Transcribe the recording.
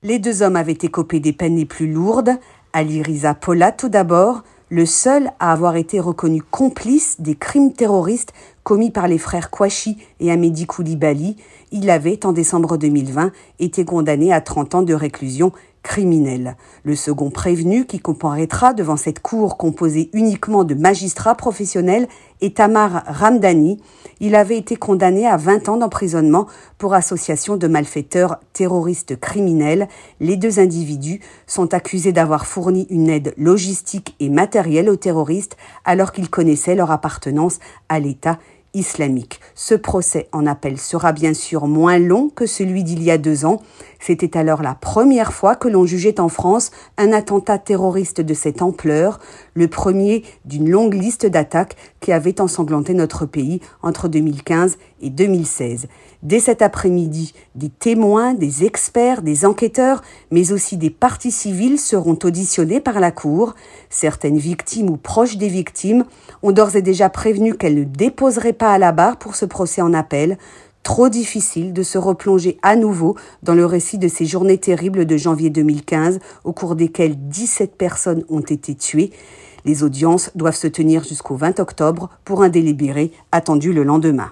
Les deux hommes avaient écopé des peines les plus lourdes. Ali Riza Polat tout d'abord, le seul à avoir été reconnu complice des crimes terroristes commis par les frères Kouachi et Hamedi Koulibaly. Il avait, en décembre 2020, été condamné à 30 ans de réclusion criminelle. Le second prévenu, qui comparaîtra devant cette cour composée uniquement de magistrats professionnels, est Tamar Ramdani. Il avait été condamné à 20 ans d'emprisonnement pour association de malfaiteurs terroristes criminels. Les deux individus sont accusés d'avoir fourni une aide logistique et matérielle aux terroristes alors qu'ils connaissaient leur appartenance à l'État islamique. Ce procès en appel sera bien sûr moins long que celui d'il y a 2 ans. C'était alors la première fois que l'on jugeait en France un attentat terroriste de cette ampleur, le premier d'une longue liste d'attaques qui avait ensanglanté notre pays entre 2015 et 2016. Dès cet après-midi, des témoins, des experts, des enquêteurs, mais aussi des parties civiles seront auditionnés par la Cour. Certaines victimes ou proches des victimes ont d'ores et déjà prévenu qu'elles ne déposeraient pas à la barre pour ce procès en appel. Trop difficile de se replonger à nouveau dans le récit de ces journées terribles de janvier 2015, au cours desquelles 17 personnes ont été tuées. Les audiences doivent se tenir jusqu'au 20 octobre pour un délibéré attendu le lendemain.